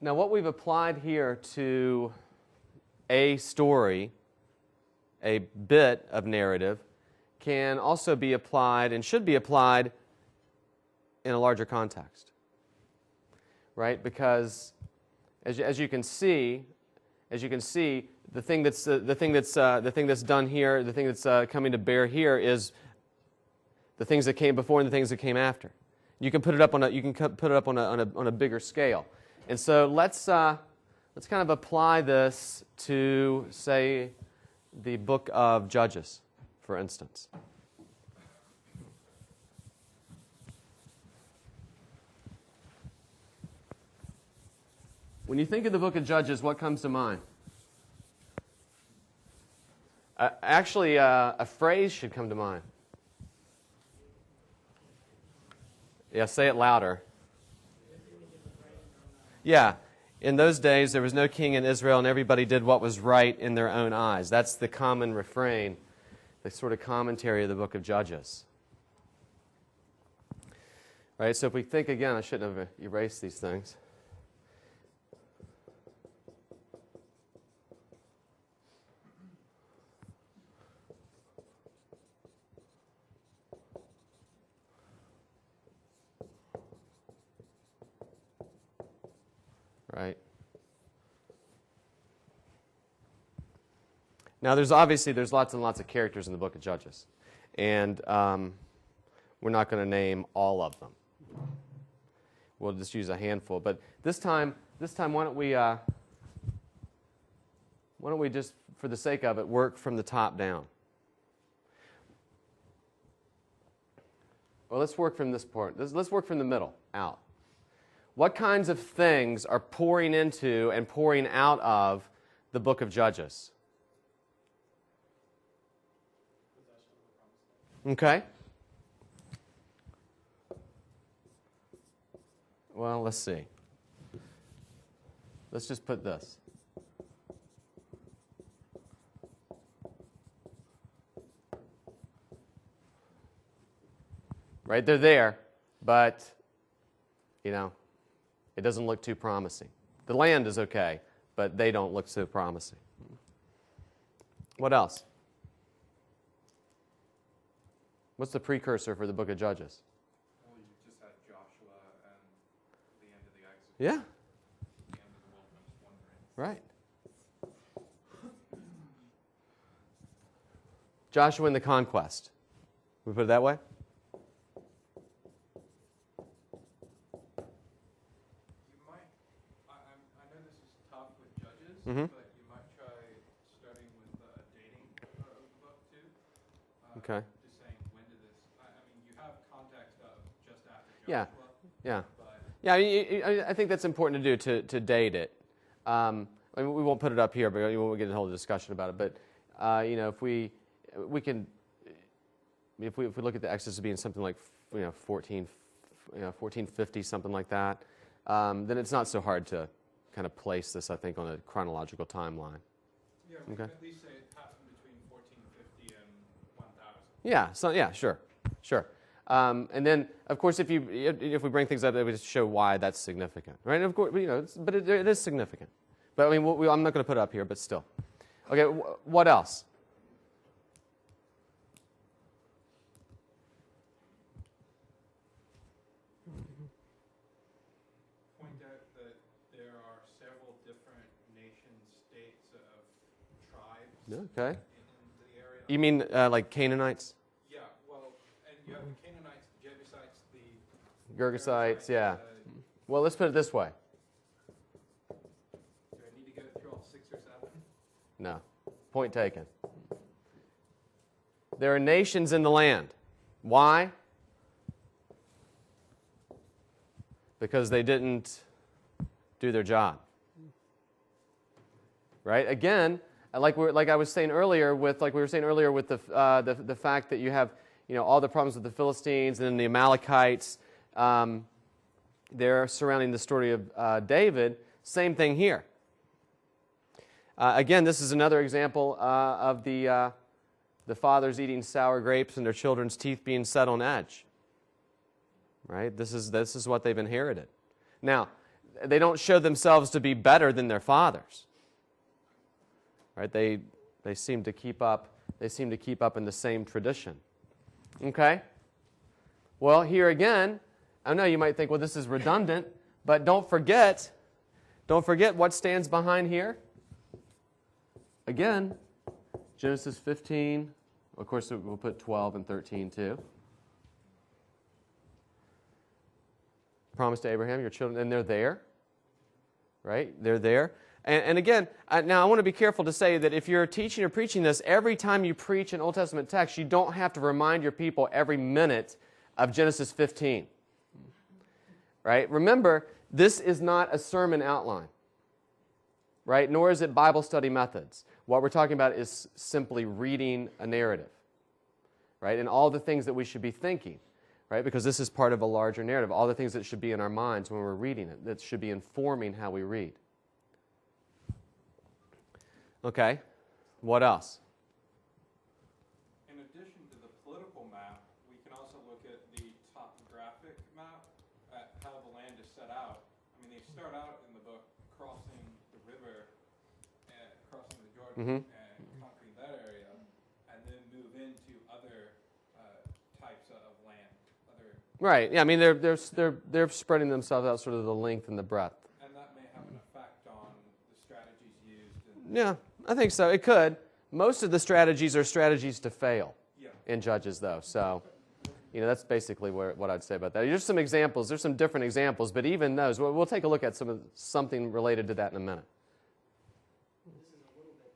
Now, what we've applied here to a story, a bit of narrative, can also be applied and should be applied in a larger context, right? Because as you can see, the thing that's done here, the thing that's coming to bear here is the things that came before and the things that came after. You can put it up on a bigger scale, and so let's kind of apply this to, say, the book of Judges, for instance. When you think of the book of Judges, what comes to mind? Actually, a phrase should come to mind. Yeah, say it louder. Yeah, in those days there was no king in Israel and everybody did what was right in their own eyes. That's the common refrain, the sort of commentary of the book of Judges. Right, so if we think again, I shouldn't have erased these things. Right. Now, there's lots and lots of characters in the book of Judges, and we're not going to name all of them. We'll just use a handful. But this time, why don't we just, for the sake of it, work from the top down? Well, let's work from this part. Let's work from the middle out. What kinds of things are pouring into and pouring out of the book of Judges? Okay. Well, let's see. Let's just put this. Right, they're there, but, it doesn't look too promising. The land is okay, but they don't look so promising. What else? What's the precursor for the book of Judges? Well, you just had Joshua and the end of the Exodus. Yeah. The end of the wilderness wandering. Right. Joshua and the conquest. We put it that way? But you might try starting with dating of the book too. Okay. Just saying, when did this? You have context of just after Joshua. Yeah. But Yeah. I think that's important to do to date it. We won't put it up here, but we won't get into a whole discussion about it. But if we look at the Exodus as being something like 1450, something like that, then it's not so hard to kind of place this, I think, on a chronological timeline. Yeah, we can at least say it happened between 1450 and 1000. Yeah, sure. And then, of course, if we bring things up, it would show why that's significant, right? And of course, but it is significant. But I'm not going to put it up here, but still. Okay, what else? Okay. In the area. You mean like Canaanites? Yeah, well, and you have the Canaanites, the Jebusites, the Girgashites, yeah. Well, let's put it this way. Do I need to go through all 6 or 7? No. Point taken. There are nations in the land. Why? Because they didn't do their job. Right? Again, like I was saying earlier, with the fact that you have all the problems with the Philistines and then the Amalekites, they're surrounding the story of David. Same thing here. Again, this is another example of the fathers eating sour grapes and their children's teeth being set on edge. Right? This is what they've inherited. Now, they don't show themselves to be better than their fathers. Right? They seem to keep up. They seem to keep up in the same tradition. Okay? Well, here again, I know you might think, well, this is redundant, but don't forget what stands behind here. Again, Genesis 15. Of course, we'll put 12 and 13 too. Promise to Abraham, your children, and they're there. Right? They're there. And again, now I want to be careful to say that if you're teaching or preaching this, every time you preach an Old Testament text, you don't have to remind your people every minute of Genesis 15. Right? Remember, this is not a sermon outline. Right? Nor is it Bible study methods. What we're talking about is simply reading a narrative. Right? And all the things that we should be thinking. Right? Because this is part of a larger narrative. All the things that should be in our minds when we're reading it, that should be informing how we read. Okay, what else? In addition to the political map, we can also look at the topographic map, at how the land is set out. I mean, they start out in the book crossing the river, crossing the Jordan, and conquering that area, and then move into other types of land. Right. Yeah. I mean, they're spreading themselves out sort of the length and the breadth. And that may have an effect on the strategies used. Yeah. I think so. It could. Most of the strategies are strategies to fail in Judges, though. So, that's basically what I'd say about that. There's some examples. There's some different examples, but even those, we'll take a look at something related to that in a minute. This is a little bit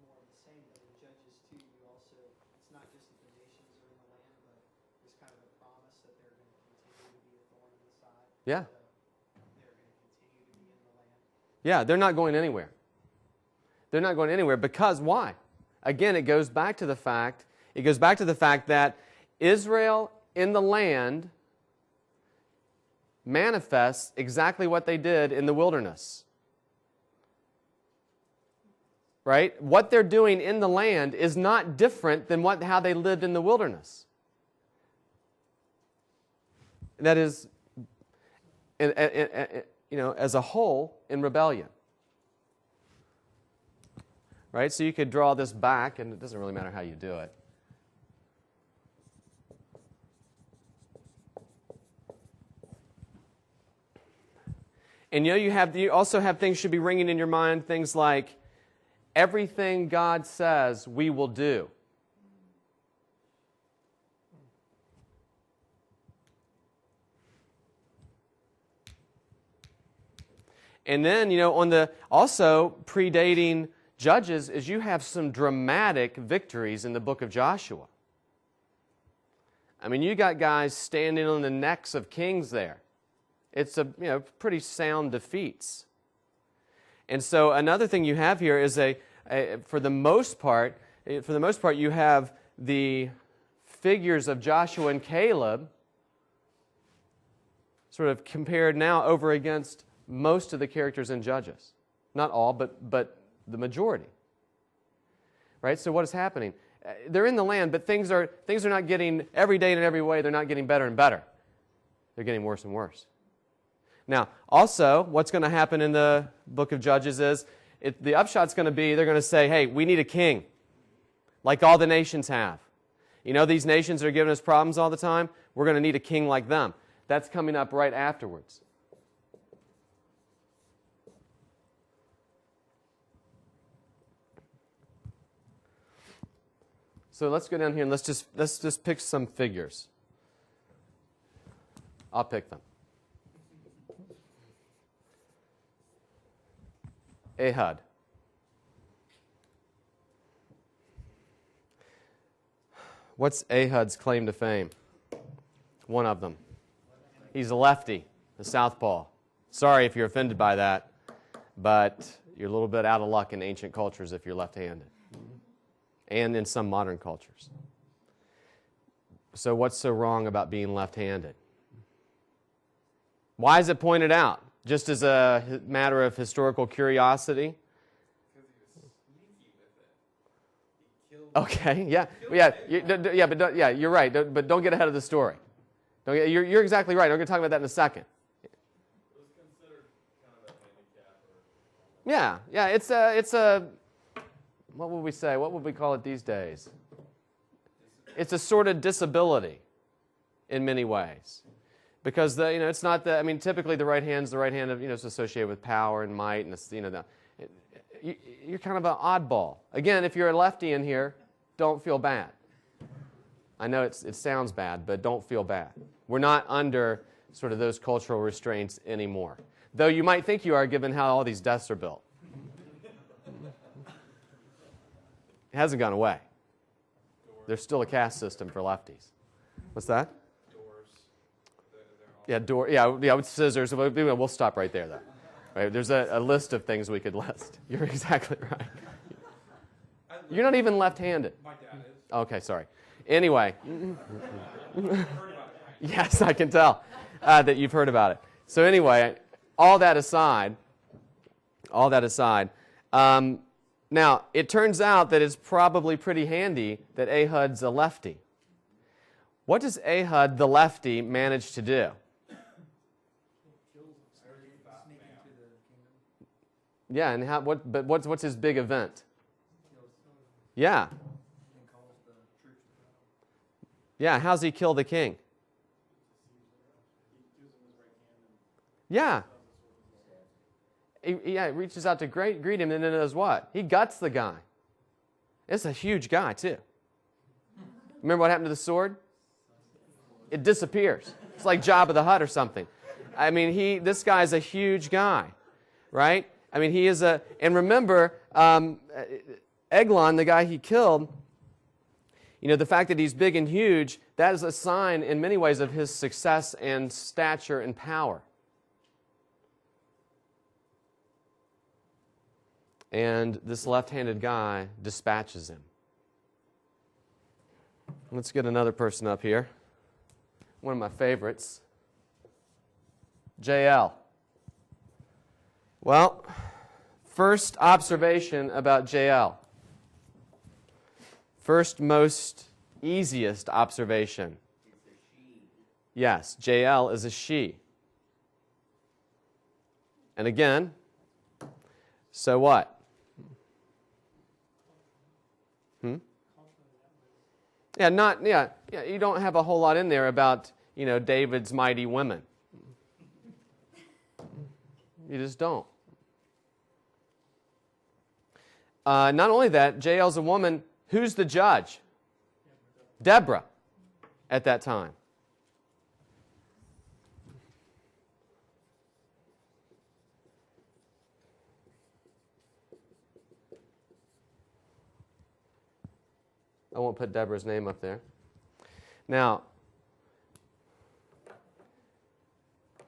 more of the same, but in Judges 2, you also, it's not just that the nations are in the land, but there's kind of a promise that they're going to continue to be a thorn in the side. Yeah. They're going to continue to be in the land. Yeah, they're not going anywhere. They're not going anywhere because why? Again, it goes back to the fact that Israel in the land manifests exactly what they did in the wilderness. Right? What they're doing in the land is not different than how they lived in the wilderness. That is, as a whole, in rebellion. Right? So you could draw this back, and it doesn't really matter how you do it. And you also have things should be ringing in your mind, things like everything God says we will do. And then, also predating Judges is you have some dramatic victories in the book of Joshua. I mean, you got guys standing on the necks of kings there. It's pretty sound defeats. And so another thing you have here is for the most part, you have the figures of Joshua and Caleb sort of compared now over against most of the characters in Judges. Not all, but the majority. Right? So what is happening? They're in the land, but things are not getting, every day and in every way, they're not getting better and better. They're getting worse and worse. Now, also, what's going to happen in the book of Judges is, the upshot's going to be, they're going to say, hey, we need a king, like all the nations have. These nations are giving us problems all the time. We're going to need a king like them. That's coming up right afterwards. So let's go down here and let's just pick some figures. I'll pick them. Ehud. What's Ehud's claim to fame? One of them. He's a lefty, a southpaw. Sorry if you're offended by that, but you're a little bit out of luck in ancient cultures if you're left-handed. And in some modern cultures. So what's so wrong about being left-handed? Why is it pointed out? Just as a matter of historical curiosity? Because he was sneaky with it. Okay, yeah, you're right. But don't get ahead of the story. You're exactly right. I'm going to talk about that in a second. It was considered Yeah, yeah, it's a, what would we say? What would we call it these days? It's a sort of disability in many ways. Because it's not the, I mean, typically the right hand's the right hand of, it's associated with power and might, and it's, you're kind of an oddball. Again, if you're a lefty in here, don't feel bad. I know it sounds bad, but don't feel bad. We're not under sort of those cultural restraints anymore. Though you might think you are, given how all these desks are built. It hasn't gone away. There's still a caste system for lefties. What's that? Yeah, with scissors. We'll stop right there, though. Right? There's a list of things we could list. You're exactly right. You're not even left-handed. My dad is. Okay, sorry. Anyway. Yes, I can tell that you've heard about it. So anyway, all that aside, now, it turns out that it's probably pretty handy that Ehud's a lefty. What does Ehud, the lefty, manage to do? Yeah, and what's his big event? Yeah. Yeah, how's he kill the king? Yeah. He reaches out to greet him, and then does what? He guts the guy. It's a huge guy, too. Remember what happened to the sword? It disappears. It's like Jabba the Hutt or something. I mean, this guy's a huge guy, right? I mean, he is a... And remember, Eglon, the guy he killed, the fact that he's big and huge, that is a sign in many ways of his success and stature and power. And this left-handed guy dispatches him. Let's get another person up here. One of my favorites. JL. Well, first observation about JL. First most easiest observation. Yes, JL is a she. And again, so what? Yeah, you don't have a whole lot in there about, David's mighty women. You just don't. Not only that, Jael's a woman. Who's the judge? Deborah at that time. I won't put Deborah's name up there. Now,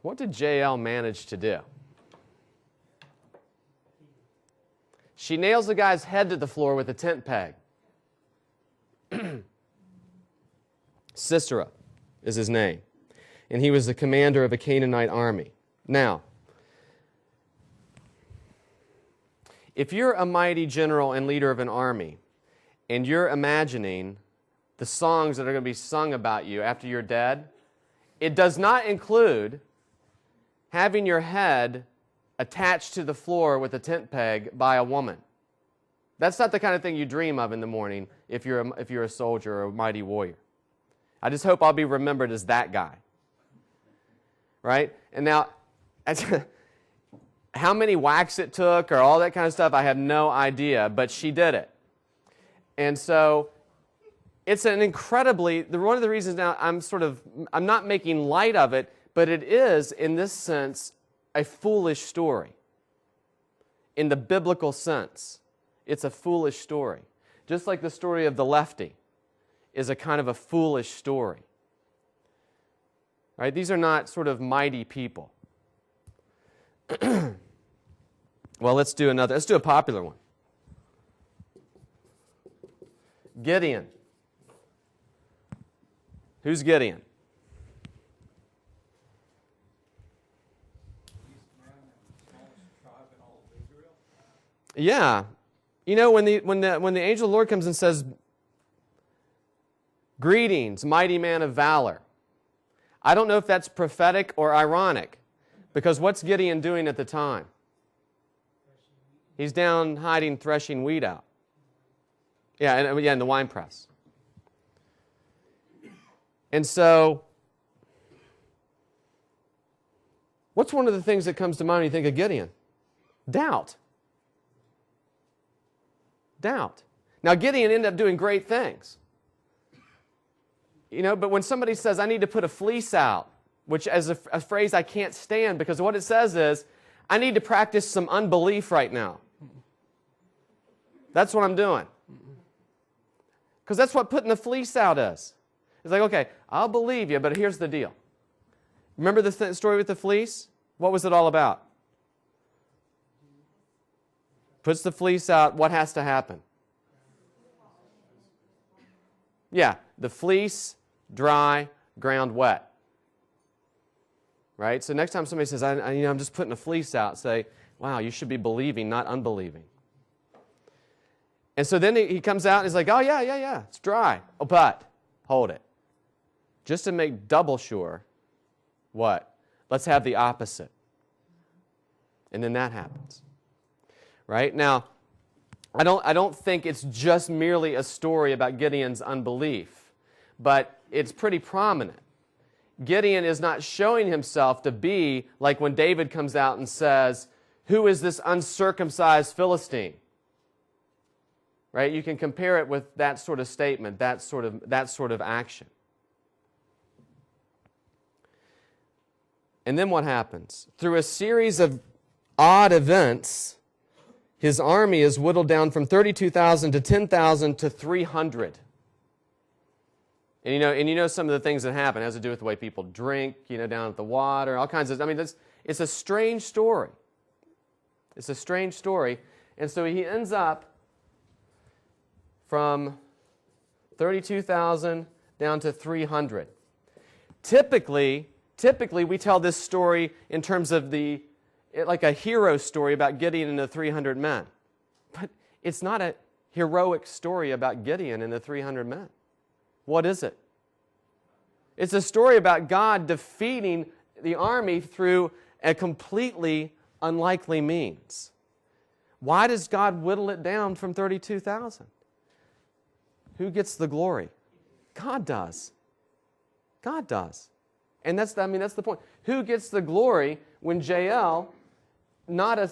what did Jael manage to do? She nails the guy's head to the floor with a tent peg. Sisera is his name. And he was the commander of a Canaanite army. Now, if you're a mighty general and leader of an army, and you're imagining the songs that are going to be sung about you after you're dead, it does not include having your head attached to the floor with a tent peg by a woman. That's not the kind of thing you dream of in the morning if you're a soldier or a mighty warrior. I just hope I'll be remembered as that guy. Right? And now, how many whacks it took or all that kind of stuff, I have no idea, but she did it. And so it's an incredibly, one of the reasons now I'm not making light of it, but it is, in this sense, a foolish story. In the biblical sense, it's a foolish story. Just like the story of the lefty is a kind of a foolish story. Right? These are not sort of mighty people. Well, let's do a popular one. Gideon. Who's Gideon? Yeah. When the angel of the Lord comes and says, "Greetings, mighty man of valor," I don't know if that's prophetic or ironic, because what's Gideon doing at the time? He's down hiding, threshing wheat out. Yeah, in the wine press. And so, what's one of the things that comes to mind when you think of Gideon? Doubt. Doubt. Now, Gideon ended up doing great things. But when somebody says, I need to put a fleece out, which is a phrase I can't stand, because what it says is, I need to practice some unbelief right now. That's what I'm doing. Because that's what putting the fleece out is. It's like, okay, I'll believe you, but here's the deal. Remember the story with the fleece? What was it all about? Puts the fleece out, what has to happen? Yeah, the fleece, dry, ground wet. Right? So next time somebody says, I'm just putting a fleece out, say, wow, you should be believing, not unbelieving. And so then he comes out and he's like, oh, yeah, it's dry. Oh, but, hold it. Just to make double sure, what? Let's have the opposite. And then that happens. Right? Now, I don't think it's just merely a story about Gideon's unbelief, but it's pretty prominent. Gideon is not showing himself to be like when David comes out and says, who is this uncircumcised Philistine? Right? You can compare it with that sort of statement, that sort of action. And then what happens? Through a series of odd events, his army is whittled down from 32,000 to 10,000 to 300. And you know some of the things that happen. It has to do with the way people drink, down at the water, all kinds of, it's a strange story. It's a strange story. And so he ends up from 32,000 down to 300. Typically, we tell this story in terms of like a hero story about Gideon and the 300 men. But it's not a heroic story about Gideon and the 300 men. What is it? It's a story about God defeating the army through a completely unlikely means. Why does God whittle it down from 32,000? Who gets the glory? God does. God does. And that's the point. Who gets the glory when Jael, not a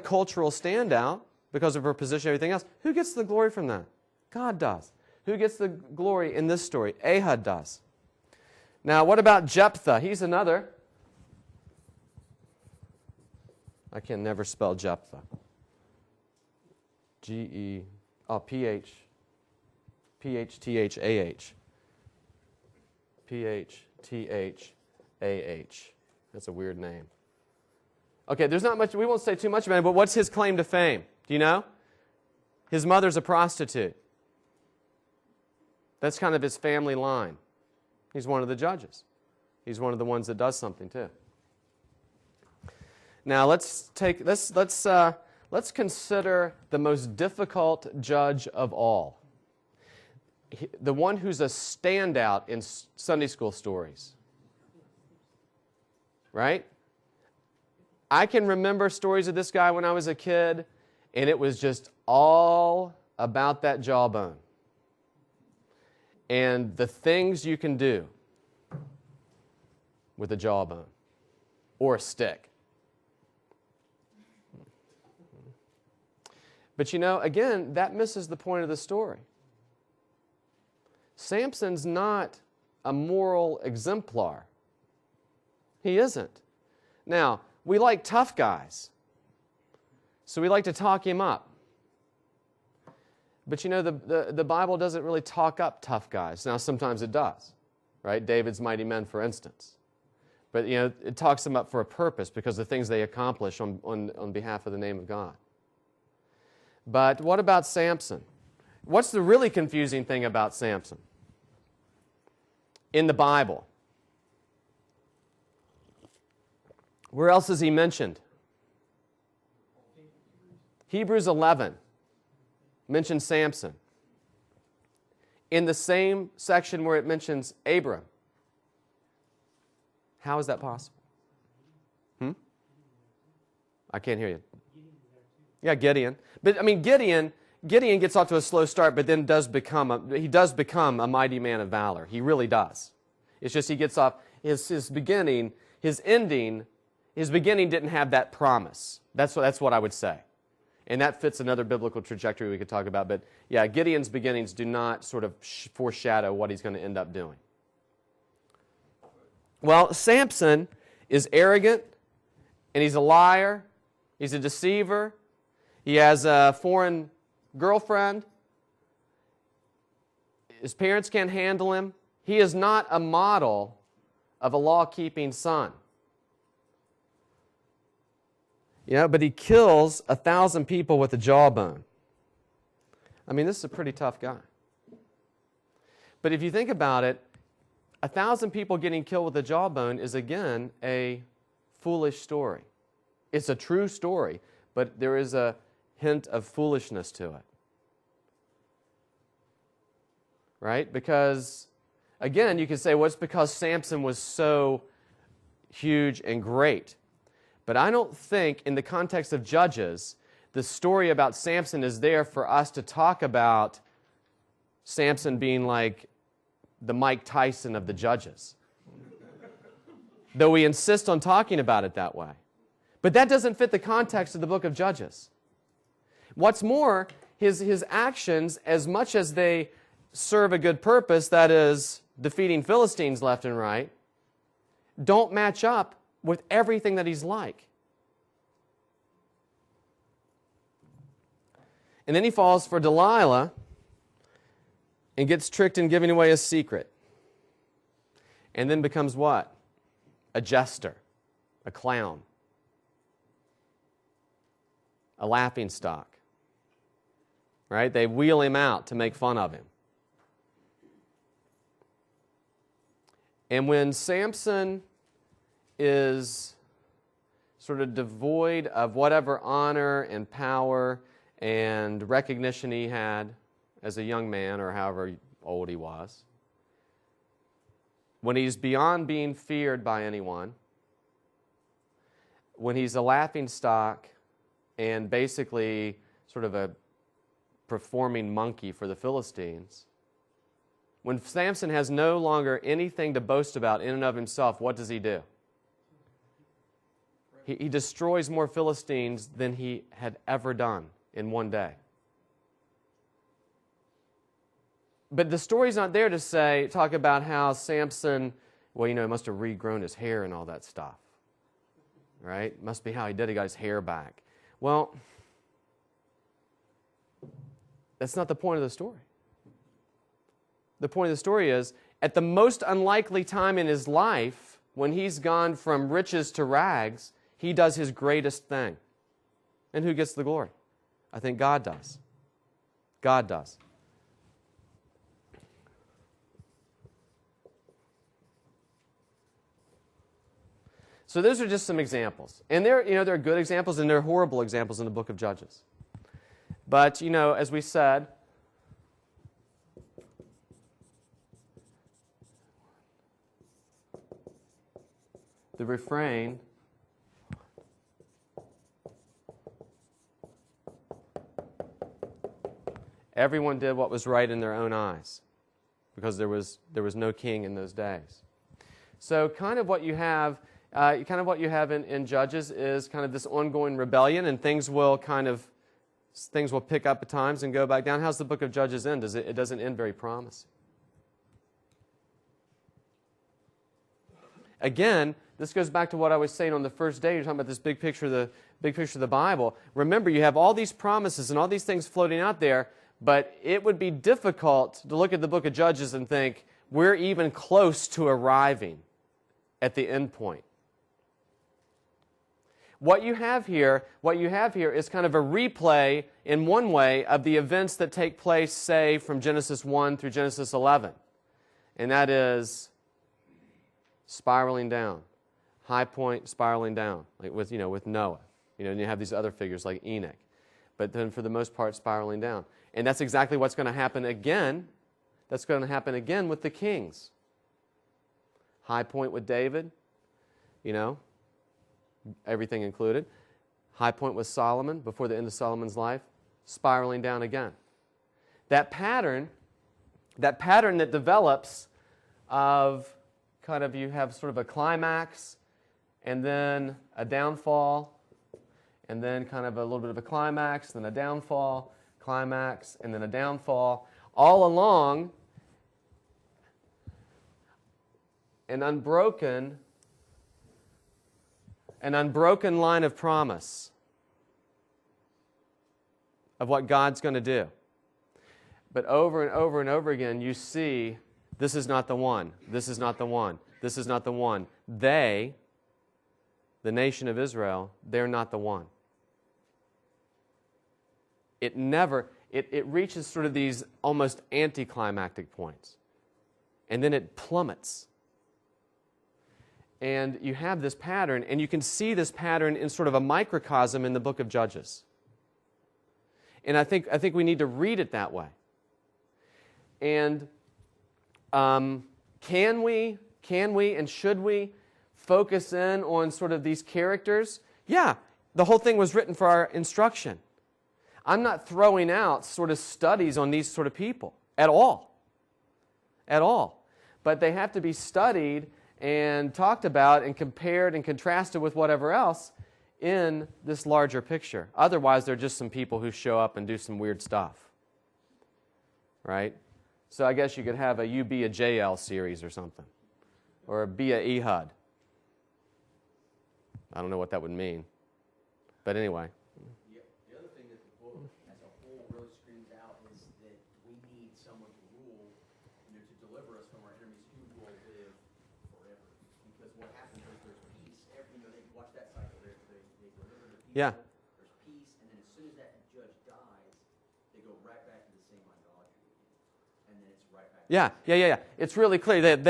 cultural standout because of her position and everything else, who gets the glory from that? God does. Who gets the glory in this story? Ahud does. Now, what about Jephthah? He's another. I can never spell Jephthah. P-H-T-H-A-H. P-H-T-H-A-H. That's a weird name. Okay, there's not much, we won't say too much about it, but what's his claim to fame? Do you know? His mother's a prostitute. That's kind of his family line. He's one of the judges. He's one of the ones that does something too. Now let's consider the most difficult judge of all. The one who's a standout in Sunday school stories. Right? I can remember stories of this guy when I was a kid, and it was just all about that jawbone and the things you can do with a jawbone or a stick. But again, that misses the point of the story. Samson's not a moral exemplar. He isn't. Now, we like tough guys, so we like to talk him up. But the Bible doesn't really talk up tough guys. Now, sometimes it does, right? David's mighty men, for instance. But, it talks them up for a purpose because of the things they accomplish on behalf of the name of God. But what about Samson? What's the really confusing thing about Samson in the Bible? Where else is he mentioned? Hebrews 11 mentions Samson. In the same section where it mentions Abram. How is that possible? I can't hear you. Yeah, Gideon. But I mean, Gideon gets off to a slow start, but then he does become a mighty man of valor. He really does. It's just he gets off his beginning, his beginning didn't have that promise. That's what I would say. And that fits another biblical trajectory we could talk about. But yeah, Gideon's beginnings do not sort of foreshadow what he's going to end up doing. Well, Samson is arrogant, and he's a liar. He's a deceiver. He has a foreign girlfriend. His parents can't handle him. He is not a model of a law-keeping son. But he kills 1,000 people with a jawbone. I mean, this is a pretty tough guy. But if you think about it, 1,000 people getting killed with a jawbone is, again, a foolish story. It's a true story, but there is a hint of foolishness to it. Right? Because, again, you could say, well, it's because Samson was so huge and great. But I don't think, in the context of Judges, the story about Samson is there for us to talk about Samson being like the Mike Tyson of the Judges. Though we insist on talking about it that way. But that doesn't fit the context of the book of Judges. What's more, his actions, as much as they serve a good purpose, that is, defeating Philistines left and right, don't match up with everything that he's like. And then he falls for Delilah and gets tricked in giving away his secret. And then becomes what? A jester, a clown, a laughingstock. Right? They wheel him out to make fun of him. And when Samson is sort of devoid of whatever honor and power and recognition he had as a young man, or however old he was, when he's beyond being feared by anyone, when he's a laughingstock and basically sort of a performing monkey for the Philistines, when Samson has no longer anything to boast about in and of himself, what does he do? He destroys more Philistines than he had ever done in one day. But the story's not there to talk about how Samson, he must have regrown his hair and all that stuff. Right? Must be how he did it. He got his hair back. Well, that's not the point of the story. The point of the story is, at the most unlikely time in his life, when he's gone from riches to rags, he does his greatest thing. And who gets the glory? I think God does. God does. So those are just some examples. And there are good examples and there are horrible examples in the book of Judges. But, as we said, the refrain everyone did what was right in their own eyes, because there was no king in those days. So kind of what you have in Judges is kind of this ongoing rebellion, and things will pick up at times and go back down. How's the book of Judges end? It doesn't end very promising. Again, this goes back to what I was saying on the first day. You're talking about this big picture of the Bible. Remember, you have all these promises and all these things floating out there, but it would be difficult to look at the book of Judges and think we're even close to arriving at the end point. What you have here is kind of a replay in one way of the events that take place, say, from Genesis 1 through Genesis 11. And that is spiraling down. High point spiraling down, like with Noah. And you have these other figures like Enoch. But then for the most part, spiraling down. And that's exactly what's going to happen again. That's going to happen again with the kings. High point with David, everything included. High point was Solomon, before the end of Solomon's life, spiraling down again. That pattern that develops of kind of, you have sort of a climax, and then a downfall, and then kind of a little bit of a climax, then a downfall, climax, and then a downfall, all along an unbroken line of promise of what God's going to do. But over and over and over again, you see, this is not the one, this is not the one, this is not the one. They, the nation of Israel, they're not the one. It reaches sort of these almost anticlimactic points. And then it plummets. And you have this pattern, and you can see this pattern in sort of a microcosm in the book of Judges. And I think we need to read it that way. And can we and should we focus in on sort of these characters? Yeah, the whole thing was written for our instruction. I'm not throwing out sort of studies on these sort of people at all. At all. But they have to be studied and talked about and compared and contrasted with whatever else in this larger picture. Otherwise, they're just some people who show up and do some weird stuff. Right? So I guess you could have a You Be a JL series or something. Or a Be a Ehud. I don't know what that would mean. But anyway. The other thing that the book as a whole really screams out is that we need someone to rule, to deliver us from our enemies who will live forever. Because what happens is there's peace. They watch that cycle. They deliver the people. Yeah. There's peace, and then as soon as that judge dies, they go right back to the same idolatry. And then it's right back. Yeah. It's really clear that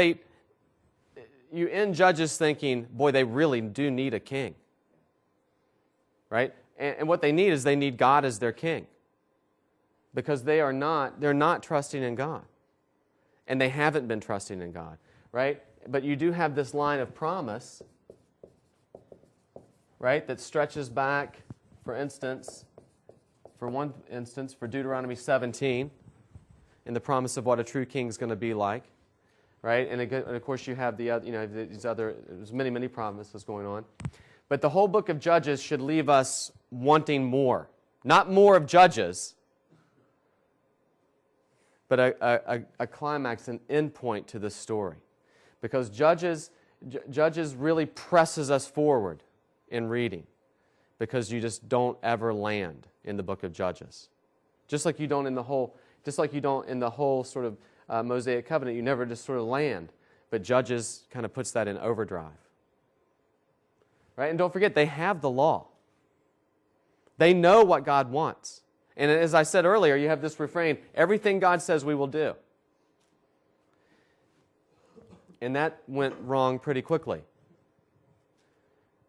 you end Judges thinking, boy, they really do need a king. Right? And what they need is they need God as their king. Because they're not trusting in God. And they haven't been trusting in God. Right? But you do have this line of promise, right, that stretches back, for one instance, for Deuteronomy 17, and the promise of what a true king is going to be like. Right? And of course you have there's many promises going on. But the whole book of Judges should leave us wanting more. Not more of Judges, but a climax, an end point to this story. Because Judges really presses us forward in reading. Because you just don't ever land in the book of Judges. Just like you don't in the whole sort of Mosaic covenant, you never just sort of land. But Judges kind of puts that in overdrive. Right? And don't forget, they have the law. They know what God wants. And as I said earlier, you have this refrain, everything God says we will do. And that went wrong pretty quickly.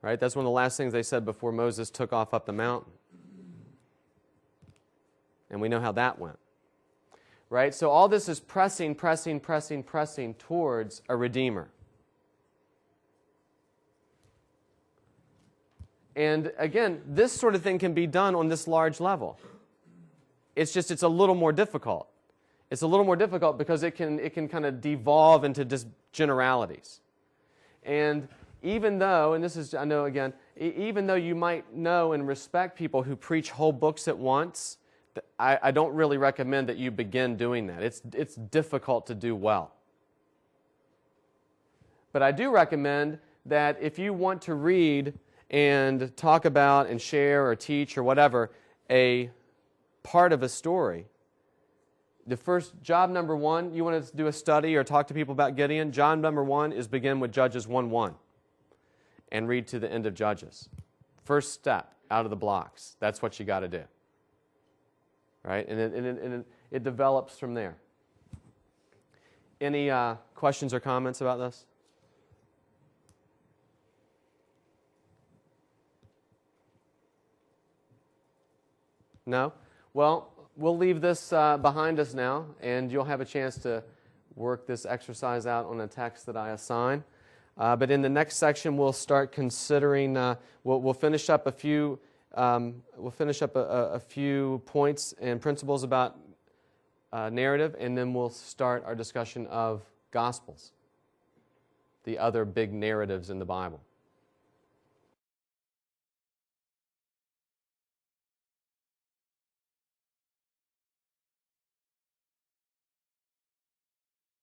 Right? That's one of the last things they said before Moses took off up the mountain. And we know how that went. Right? So all this is pressing towards a Redeemer. And again, this sort of thing can be done on this large level. It's a little more difficult. It's a little more difficult because it can kind of devolve into just generalities. And even though, and this is, I know again, even though you might know and respect people who preach whole books at once, I don't really recommend that you begin doing that. It's difficult to do well. But I do recommend that if you want to read and talk about and share or teach or whatever a part of a story, the first job number one, you want to do a study or talk to people about Gideon, job number one is begin with Judges 1:1 and read to the end of Judges. First step out of the blocks. That's what you got to do. Right? And it develops from there. Any questions or comments about this? No? Well, we'll leave this behind us now, and you'll have a chance to work this exercise out on a text that I assign. But in the next section, we'll start considering, we'll finish up a few we'll finish up a few points and principles about narrative, and then we'll start our discussion of Gospels, the other big narratives in the Bible.